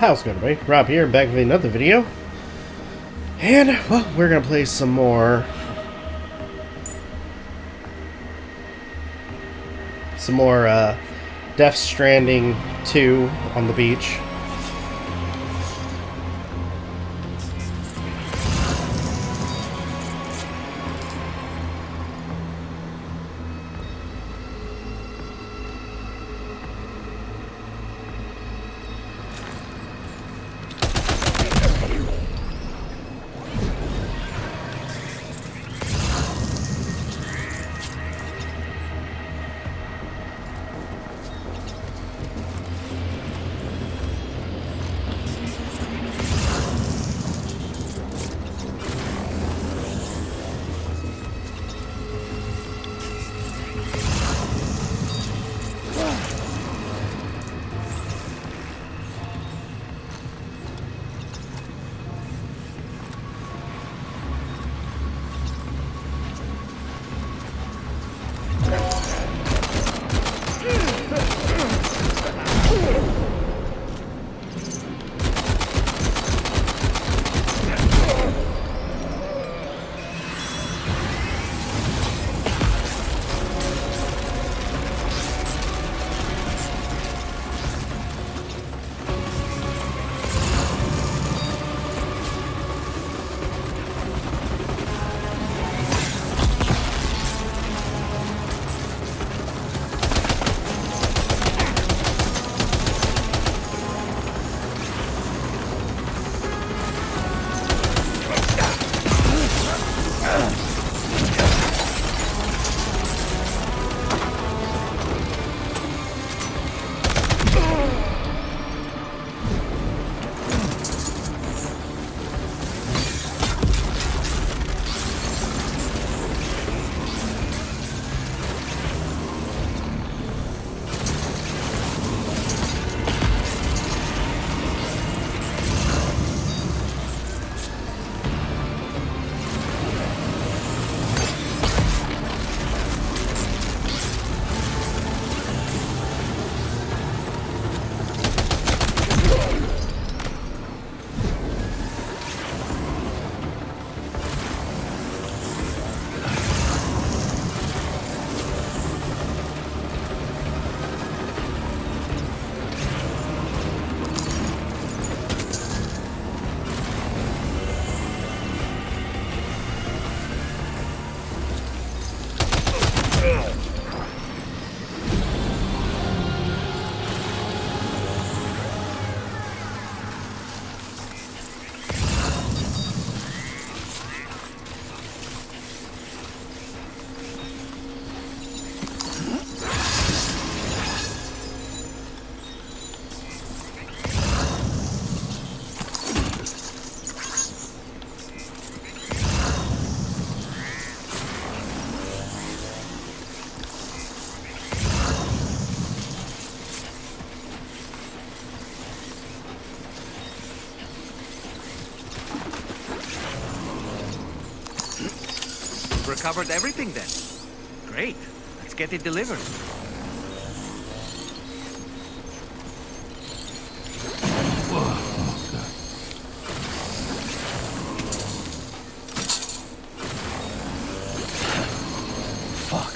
How's it going, everybody? Rob here, back with another video. And, well, we're gonna play some more... Death Stranding 2 on the beach. Recovered everything then. Great. Let's get it delivered. Whoa. Fuck.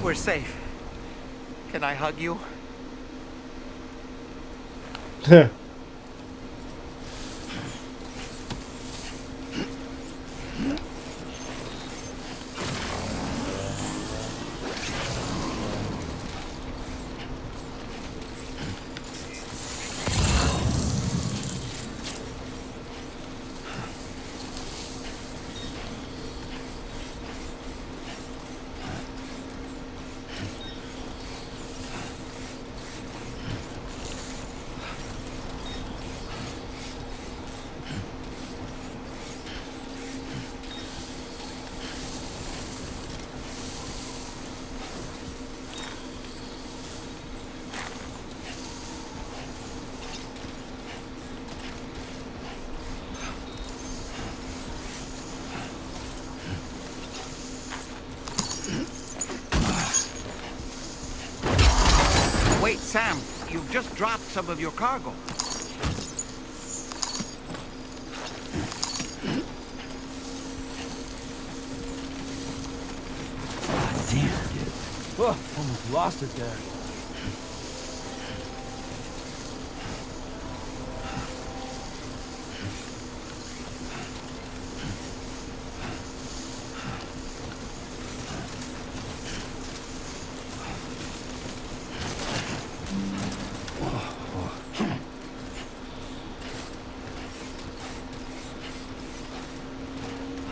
We're safe. Can I hug you? you've just dropped some of your cargo. Damn, dude. Oh, almost lost it there.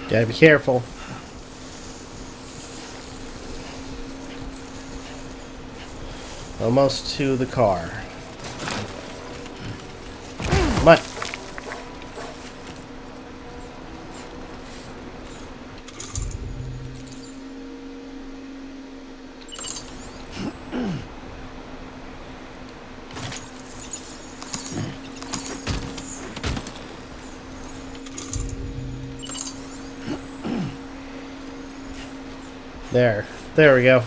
Gotta be careful. Almost to the car. Come on. There we go.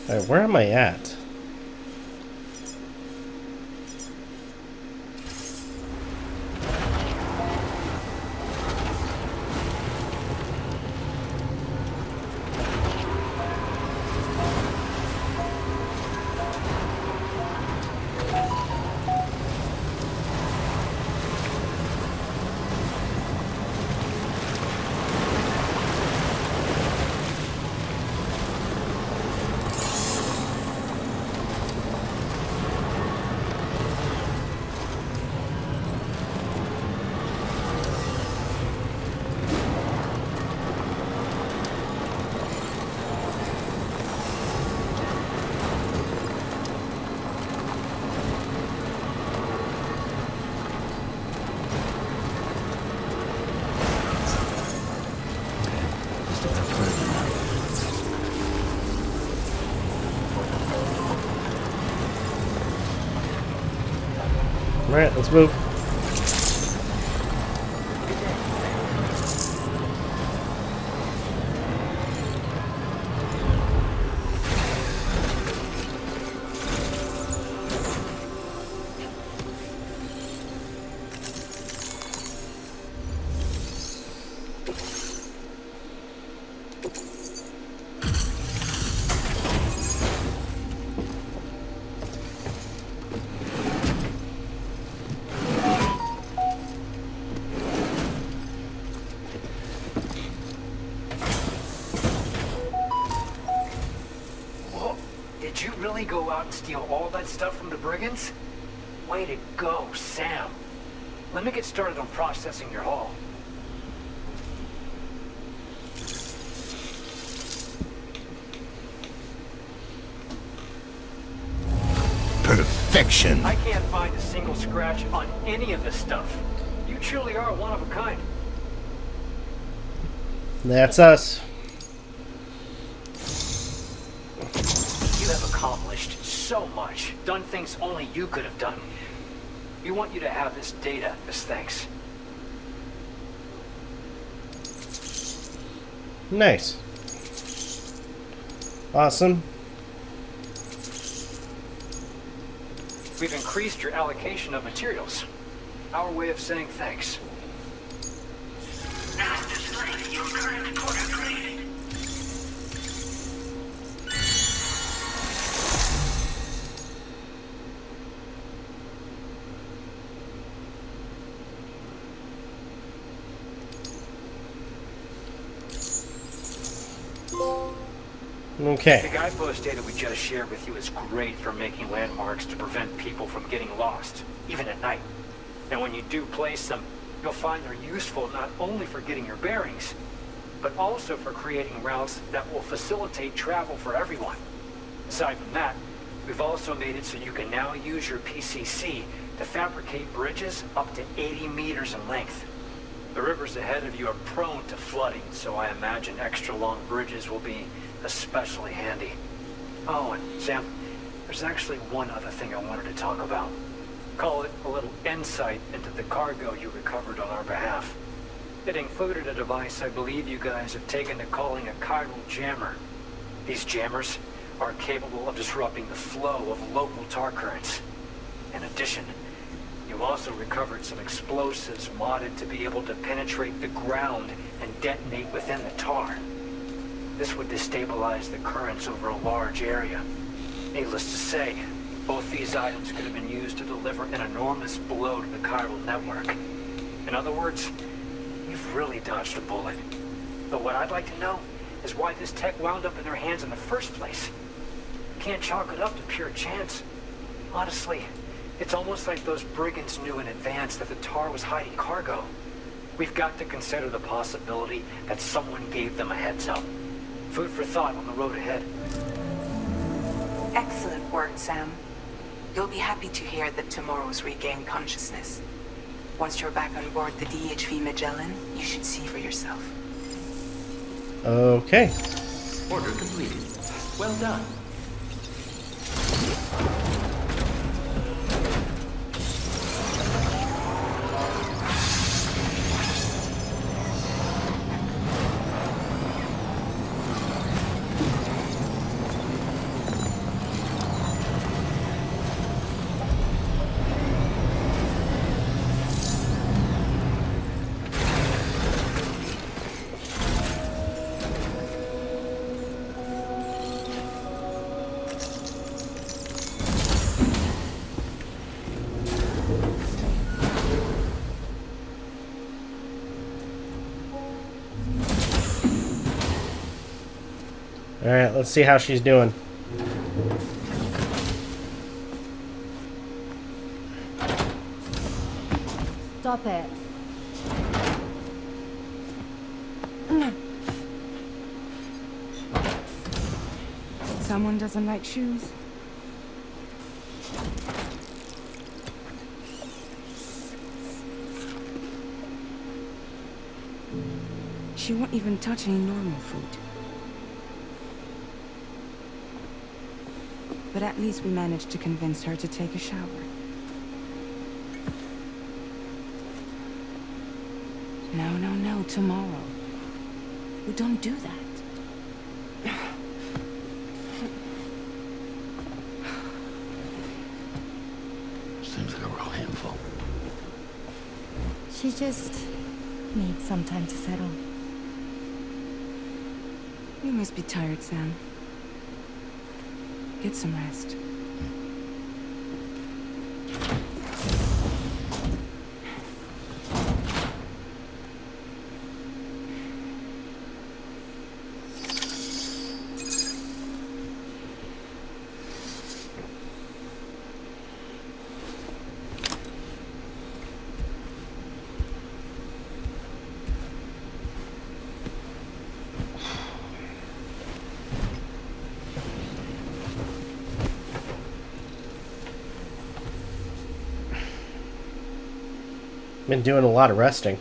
Alright, where am I at? Alright, let's move. Did you really go out and steal all that stuff from the brigands? Way to go, Sam. Let me get started on processing your haul. Perfection. I can't find a single scratch on any of this stuff. You truly are one of a kind. That's us. You have accomplished so much, done things only you could have done. We want you to have this data as thanks. Nice. Awesome. We've increased your allocation of materials. Our way of saying thanks. Now display your current order grade. Okay. The guidepost data we just shared with you is great for making landmarks to prevent people from getting lost, even at night. And when you do place them, you'll find they're useful not only for getting your bearings, but also for creating routes that will facilitate travel for everyone. Aside from that, we've also made it so you can now use your PCC to fabricate bridges up to 80 meters in length. The rivers ahead of you are prone to flooding, so I imagine extra long bridges will be especially handy. Oh, and Sam, there's actually one other thing I wanted to talk about. Call it a little insight into the cargo you recovered on our behalf. It included a device I believe you guys have taken to calling a chiral jammer. These jammers are capable of disrupting the flow of local tar currents. In addition, you also recovered some explosives modded to be able to penetrate the ground and detonate within the tar. This would destabilize the currents over a large area. Needless to say, both these items could have been used to deliver an enormous blow to the chiral network. In other words, you've really dodged a bullet. But what I'd like to know is why this tech wound up in their hands in the first place. Can't chalk it up to pure chance. Honestly, it's almost like those brigands knew in advance that the tar was hiding cargo. We've got to consider the possibility that someone gave them a heads up. Food for thought on the road ahead. Excellent work, Sam. You'll be happy to hear that tomorrow's regained consciousness. Once you're back on board the DHV Magellan, you should see for yourself. Okay. Order completed. Well done. Alright, let's see how she's doing. Stop it. Someone doesn't like shoes? She won't even touch any normal food. But at least we managed to convince her to take a shower. No, tomorrow. We don't do that. Seems like a real handful. She just needs some time to settle. You must be tired, Sam. Get some rest. Been doing a lot of resting.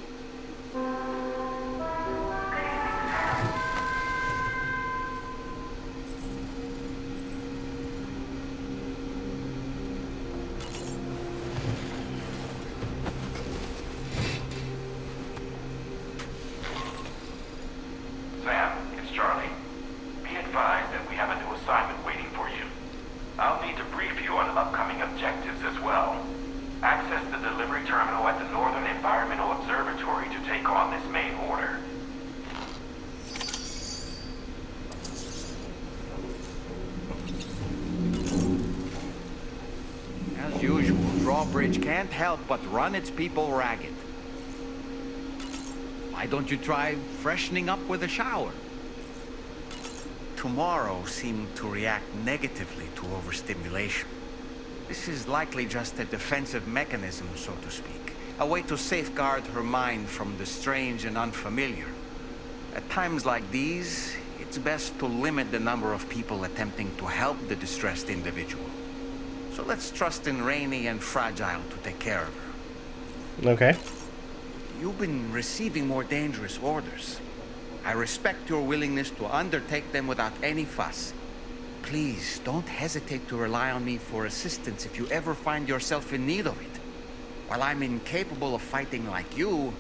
Sam, it's Charlie. Be advised that we have a new assignment waiting for you. I'll need to brief you on upcoming objectives as well. Access the delivery terminal at the Northern Environmental Observatory to take on this main order. As usual, Drawbridge can't help but run its people ragged. Why don't you try freshening up with a shower? Tomorrow seemed to react negatively to overstimulation. This is likely just a defensive mechanism, so to speak. A way to safeguard her mind from the strange and unfamiliar. At times like these, it's best to limit the number of people attempting to help the distressed individual. So let's trust in Rainy and Fragile to take care of her. Okay. You've been receiving more dangerous orders. I respect your willingness to undertake them without any fuss. Please, don't hesitate to rely on me for assistance if you ever find yourself in need of it. While I'm incapable of fighting like you,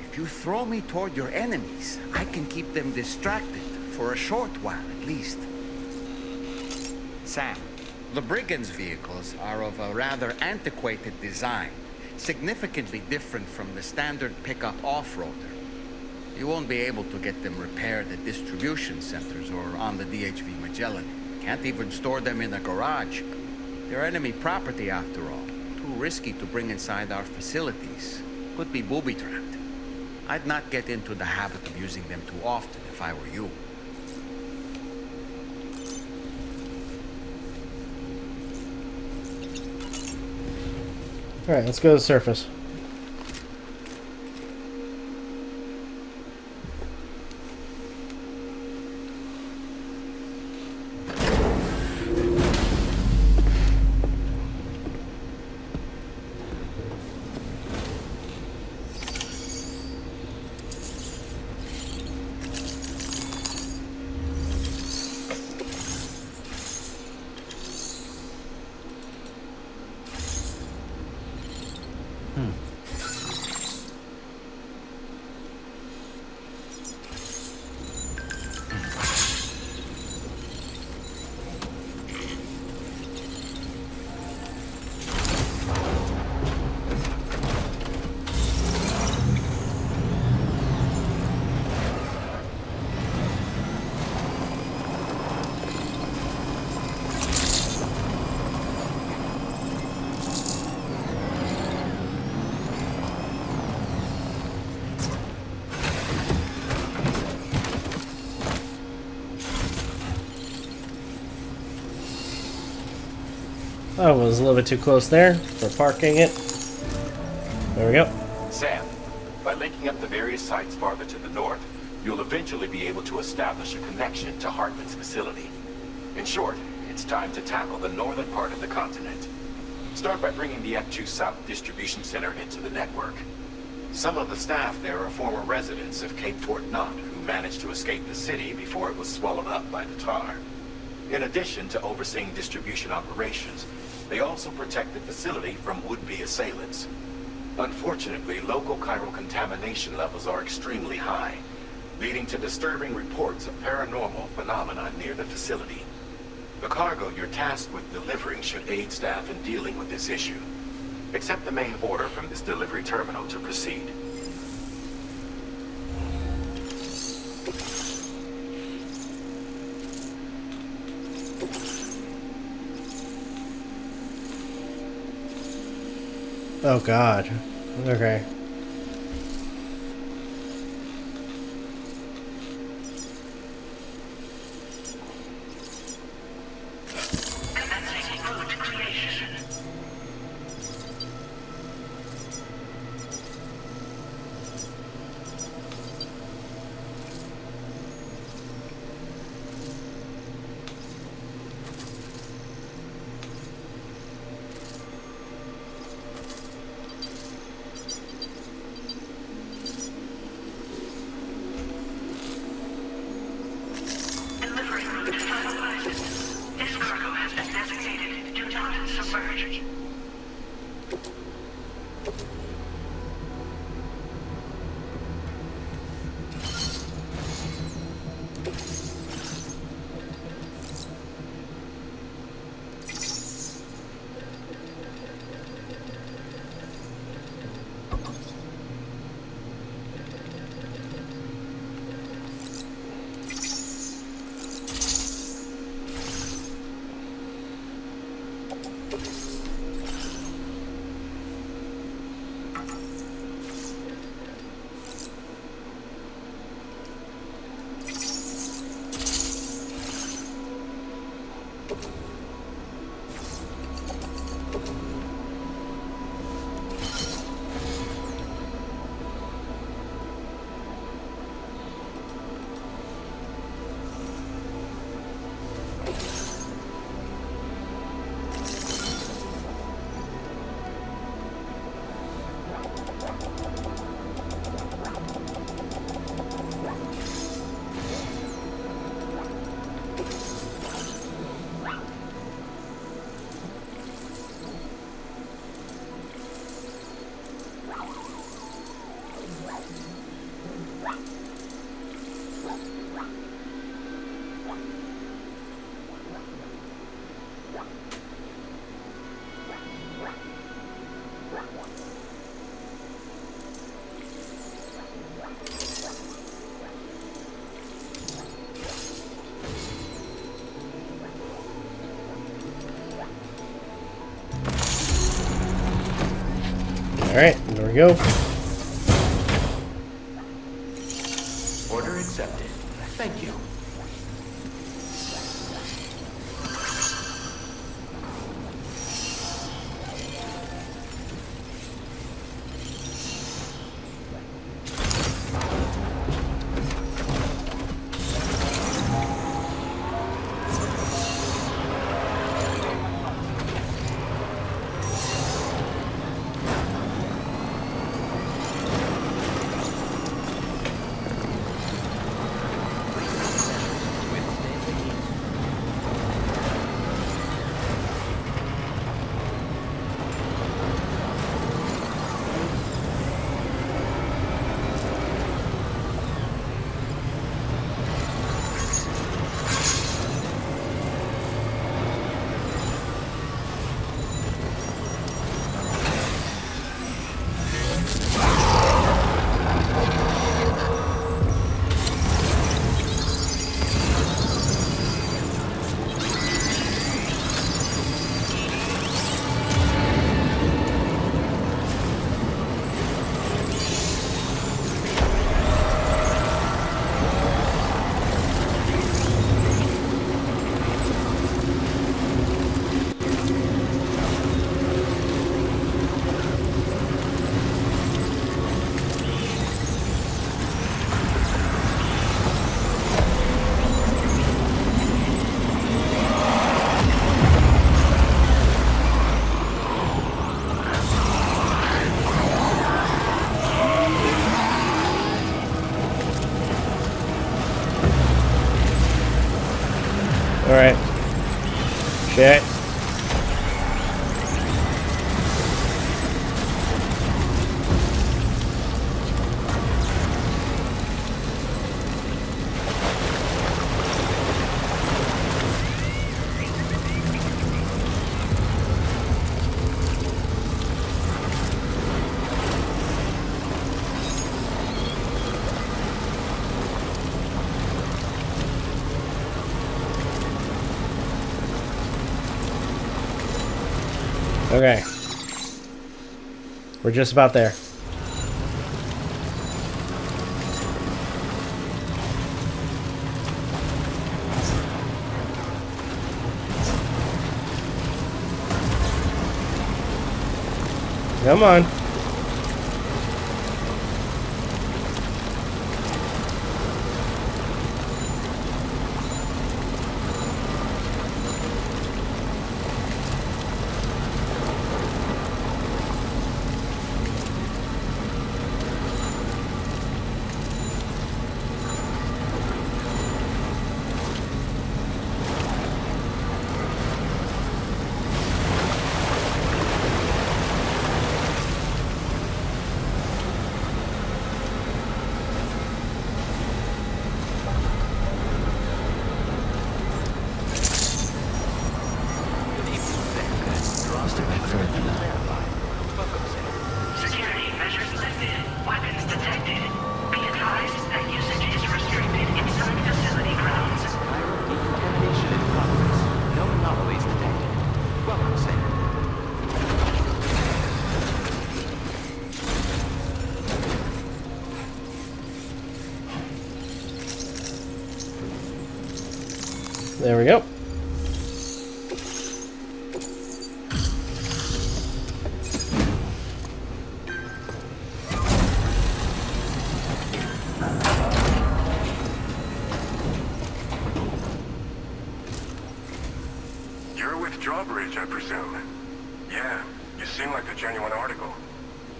if you throw me toward your enemies, I can keep them distracted for a short while at least. Sam, the brigands' vehicles are of a rather antiquated design, significantly different from the standard pickup off-roader. You won't be able to get them repaired at distribution centers or on the DHV Magellan. Can't even store them in a garage. They're enemy property after all. Too risky to bring inside our facilities. Could be booby-trapped. I'd not get into the habit of using them too often if I were you. Alright, let's go to the surface. I was a little bit too close there for parking it. There we go. Sam, by linking up the various sites farther to the north, you'll eventually be able to establish a connection to Hartman's facility. In short, it's time to tackle the northern part of the continent. Start by bringing the F2 South Distribution Center into the network. Some of the staff there are former residents of Cape Fort Knot who managed to escape the city before it was swallowed up by the tar. In addition to overseeing distribution operations, they also protect the facility from would-be assailants. Unfortunately, local chiral contamination levels are extremely high, leading to disturbing reports of paranormal phenomena near the facility. The cargo you're tasked with delivering should aid staff in dealing with this issue. Accept the main order from this delivery terminal to proceed. Oh god. Okay. Alright, there we go. Order accepted. Thank you. Alright. Shit. Okay. We're just about there. Come on. Security measures lifted. Weapons detected. Be advised that usage is restricted inside facility grounds. Decontamination in progress. No anomalies detected. Welcome, Sam. There we go. You're with Drawbridge, I presume. Yeah, you seem like a genuine article.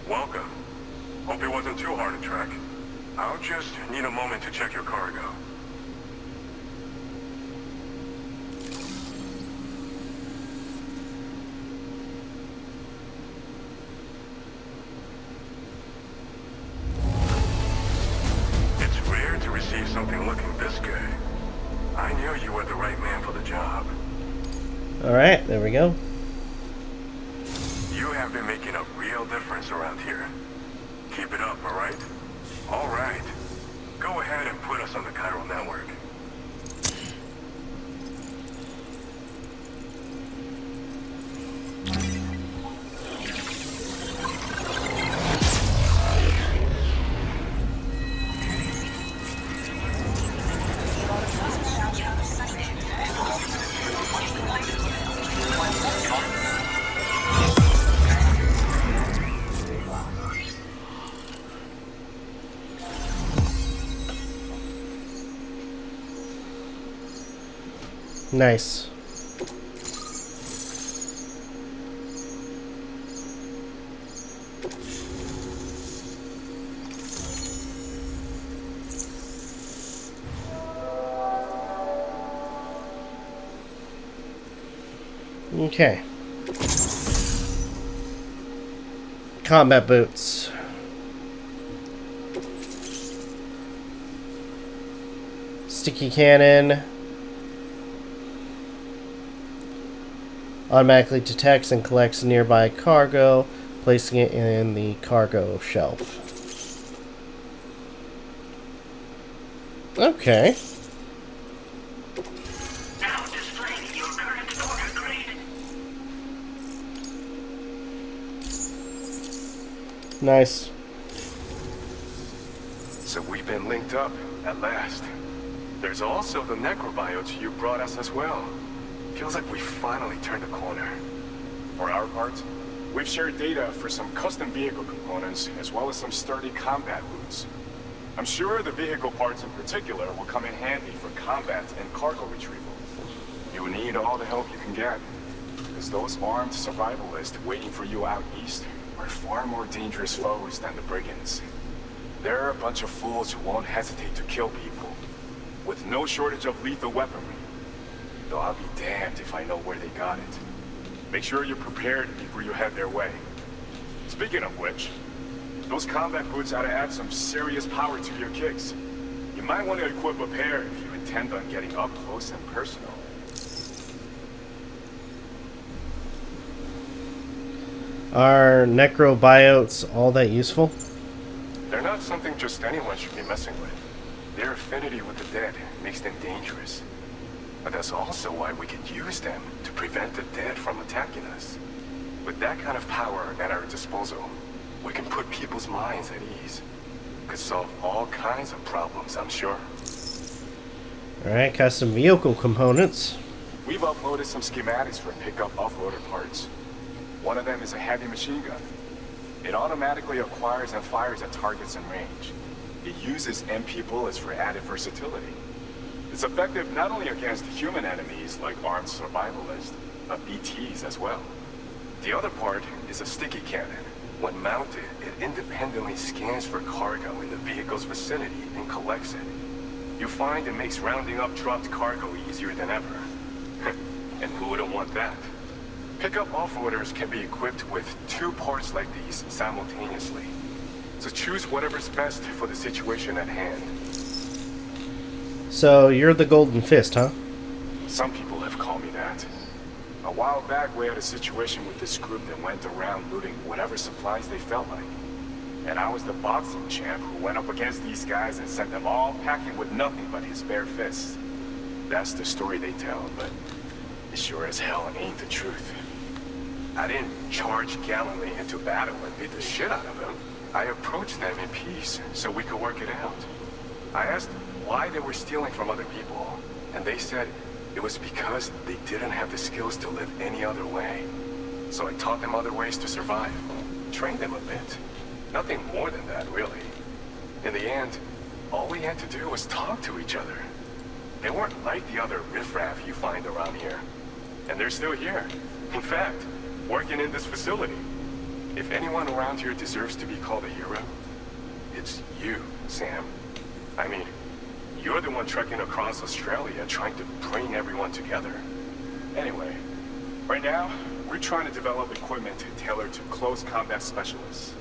Welcome. Hope it wasn't too hard to track. I'll just need a moment to check your cargo. It's rare to receive something looking this good. I I knew you were the right man for the job. Alright, there we go. You have been making a real difference around here. Keep it up, alright? Alright. Go ahead and put us on the chiral network. Nice. Okay. Combat boots. Sticky cannon. Automatically detects and collects nearby cargo, placing it in the cargo shelf. Okay. Now displaying your current order grade. Nice. So we've been linked up, at last. There's also the necrobiotes you brought us as well. Feels like we finally turned a corner. For our part, we've shared data for some custom vehicle components, as well as some sturdy combat boots. I'm sure the vehicle parts in particular will come in handy for combat and cargo retrieval. You need all the help you can get, because those armed survivalists waiting for you out east are far more dangerous foes than the brigands. They're a bunch of fools who won't hesitate to kill people, with no shortage of lethal weaponry. Though I'll be damned if I know where they got it. Make sure you're prepared before you head their way. Speaking of which, those combat boots ought to add some serious power to your kicks. You might want to equip a pair if you intend on getting up close and personal. Are necrobiotes all that useful? They're not something just anyone should be messing with. Their affinity with the dead makes them dangerous. But that's also why we can use them to prevent the dead from attacking us. With that kind of power at our disposal, we can put people's minds at ease. Could solve all kinds of problems, I'm sure. Alright, custom vehicle components. We've uploaded some schematics for pickup off-roader parts. One of them is a heavy machine gun. It automatically acquires and fires at targets in range. It uses MP bullets for added versatility. It's effective not only against human enemies like armed survivalists, but BTs as well. The other part is a sticky cannon. When mounted, it independently scans for cargo in the vehicle's vicinity and collects it. You find it makes rounding up dropped cargo easier than ever. And who wouldn't want that? Pickup off-roaders can be equipped with 2 parts like these simultaneously. So choose whatever's best for the situation at hand. So, you're the Golden Fist, huh? Some people have called me that. A while back, we had a situation with this group that went around looting whatever supplies they felt like. And I was the boxing champ who went up against these guys and sent them all packing with nothing but his bare fists. That's the story they tell, but it sure as hell ain't the truth. I didn't charge gallantly into battle and beat the shit out of them. I approached them in peace so we could work it out. I asked why they were stealing from other people, and they said it was because they didn't have the skills to live any other way. So I taught them other ways to survive, trained them a bit. Nothing more than that, really. In the end, all we had to do was talk to each other. They weren't like the other riffraff you find around here. And they're still here. In fact, working in this facility. If anyone around here deserves to be called a hero, it's you, Sam. I mean, you're the one trekking across Australia trying to bring everyone together. Anyway, right now, we're trying to develop equipment tailored to close combat specialists.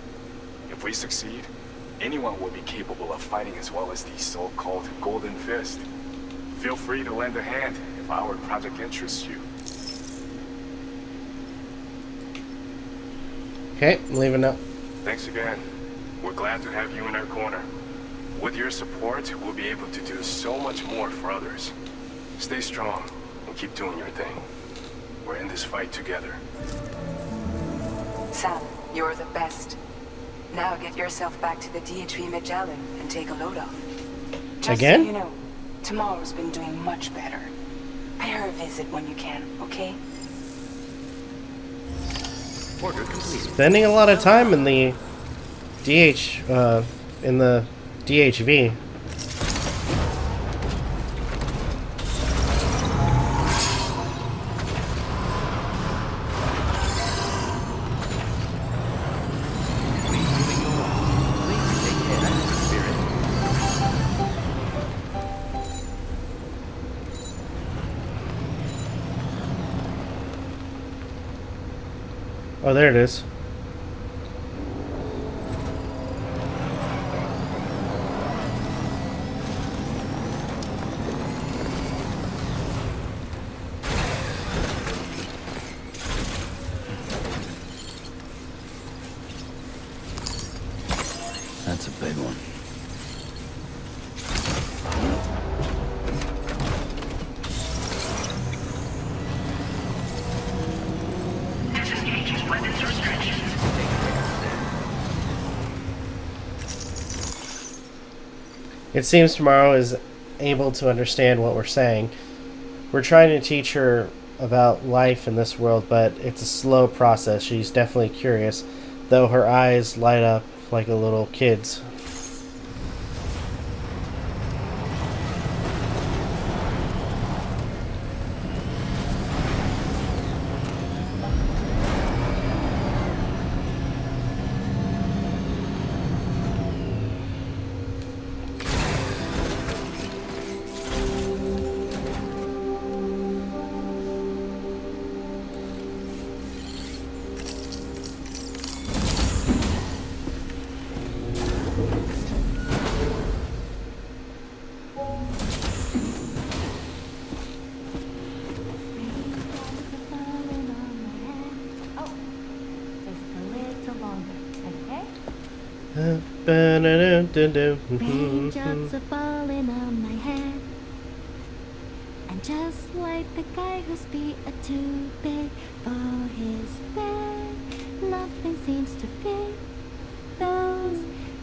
If we succeed, anyone will be capable of fighting as well as these so-called Golden Fist. Feel free to lend a hand if our project interests you. Okay, I'm leaving now. Thanks again. We're glad to have you in our corner. With your support, we'll be able to do so much more for others. Stay strong and keep doing your thing. We're in this fight together. Sam, you're the best. Now get yourself back to the DHV Magellan and take a load off. Just Again? so you know, tomorrow's been doing much better. Pay her a visit when you can, okay? Order complete. Spending a lot of time in the DHV. Oh, there it is. That's a big one. Disengages weapons restrictions. It seems Tomorrow is able to understand what we're saying. We're trying to teach her about life in this world, but it's a slow process. She's definitely curious, though her eyes light up like a little kid's. Raindrops are falling on my head, and just like the guy whose feet are too big for his bed, nothing seems to fit. Those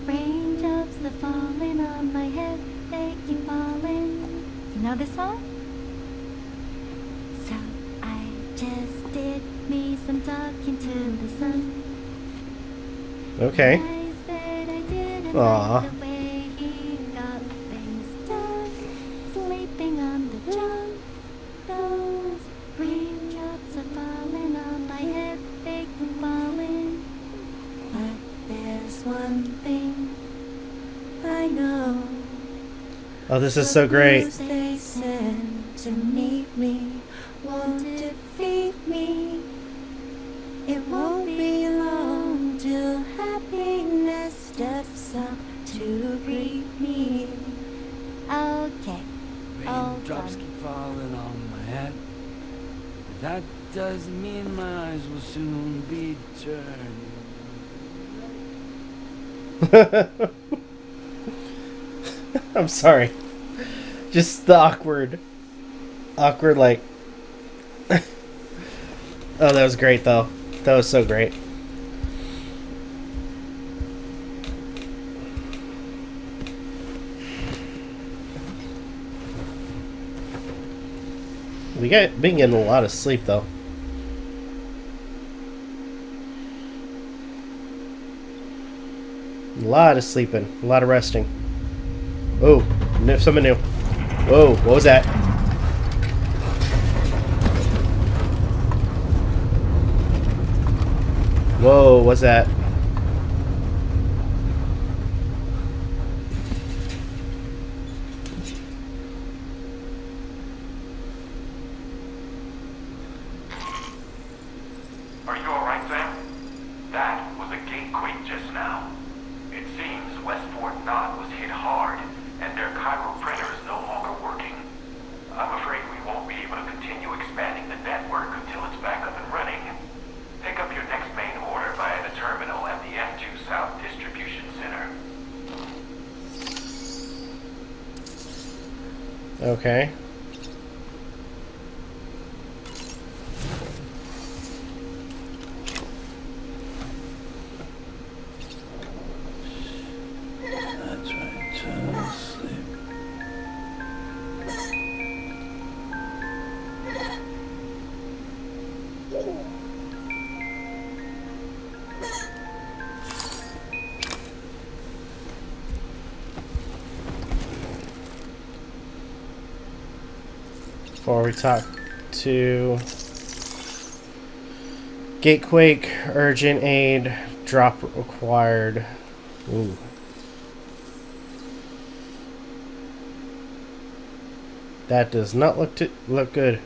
raindrops are falling on my head, they keep falling. You know this song? So I just did me some talking to the sun. Okay. I said I didn't Aw. like the way he got things done, sleeping on the john. Those raindrops are falling on my head, they keep falling. But there's one thing I know. Oh, this is so great. The blues they sent to meet me won't defeat me. It won't be long till happiness steps up to greet me. Okay. all Raindrops done. keep falling on my head. But that doesn't mean my eyes will soon be turning. I'm sorry. Just the awkward like. Oh, that was great though. That was so great. Been getting a lot of sleep though. A lot of sleeping, a lot of resting. Oh, something new. Whoa, what was that? Whoa, what's that? Are you alright, Sam? That was a gatequake just now. It seems Westport Knot was hit hard, and their Cairo printer is no longer working. Okay. That's right. Just sleep. Before we talk to Gatequake, urgent aid, drop required. Ooh. That does not look good.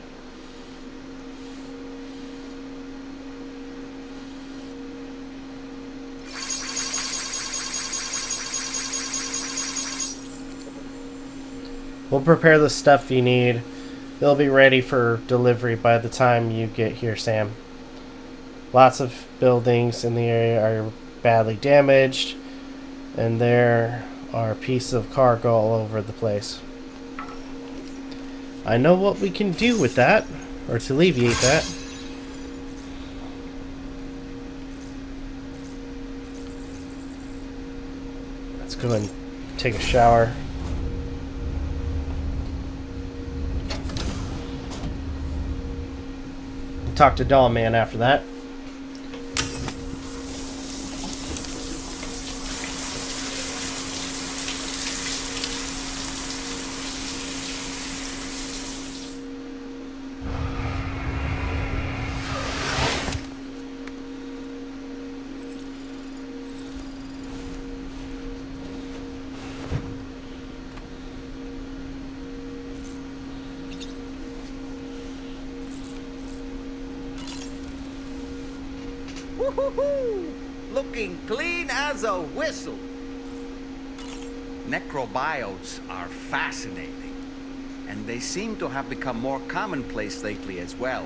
We'll prepare the stuff you need. They'll be ready for delivery by the time you get here, Sam. Lots of buildings in the area are badly damaged, and there are pieces of cargo all over the place. I know what we can do with that, or to alleviate that. Let's go and take a shower. Talk to Doll Man after that. Woohoo! Looking clean as a whistle. Necrobiotes are fascinating, and they seem to have become more commonplace lately as well,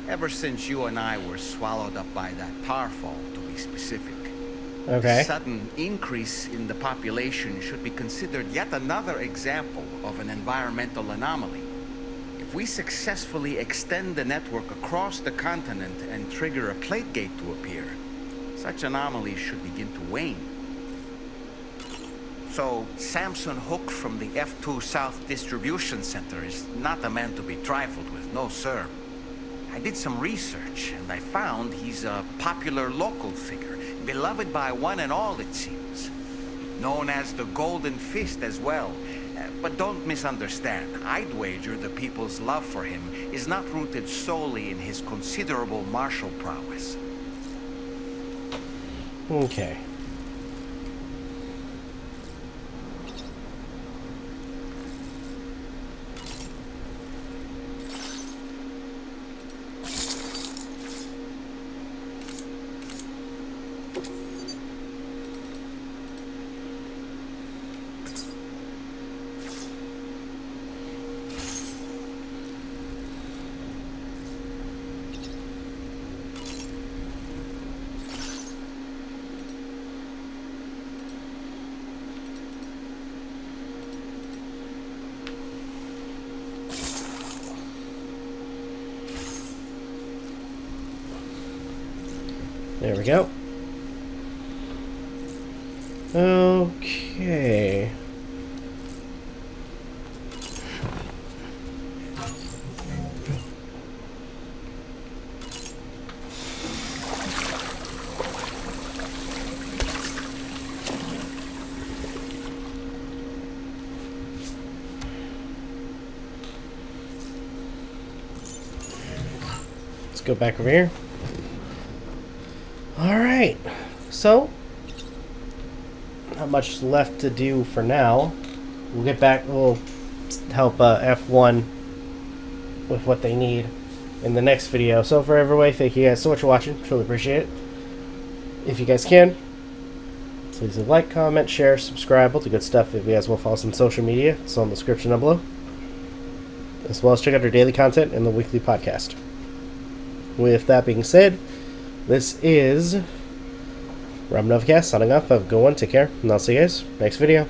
ever since you and I were swallowed up by that tarfall, to be specific. Okay. The sudden increase in the population should be considered yet another example of an environmental anomaly. If we successfully extend the network across the continent and trigger a plate gate to appear, such anomalies should begin to wane. So, Samson Hook from the F2 South Distribution Center is not a man to be trifled with, no sir. I did some research, and I found he's a popular local figure, beloved by one and all, it seems. Known as the Golden Fist as well. But don't misunderstand. I'd wager the people's love for him is not rooted solely in his considerable martial prowess. Okay. There we go. Okay. Let's go back over here. Alright, so not much left to do for now. We'll get back, we'll help F1 with what they need in the next video. So for everybody, thank you guys so much for watching, truly appreciate it. If you guys can, please leave a like, comment, share, subscribe, all the good stuff. If you guys will follow us on social media, it's all in the description down below. As well as check out our daily content and the weekly podcast. With that being said, this is Novakast signing off. Have a good one. Take care. And I'll see you guys next video.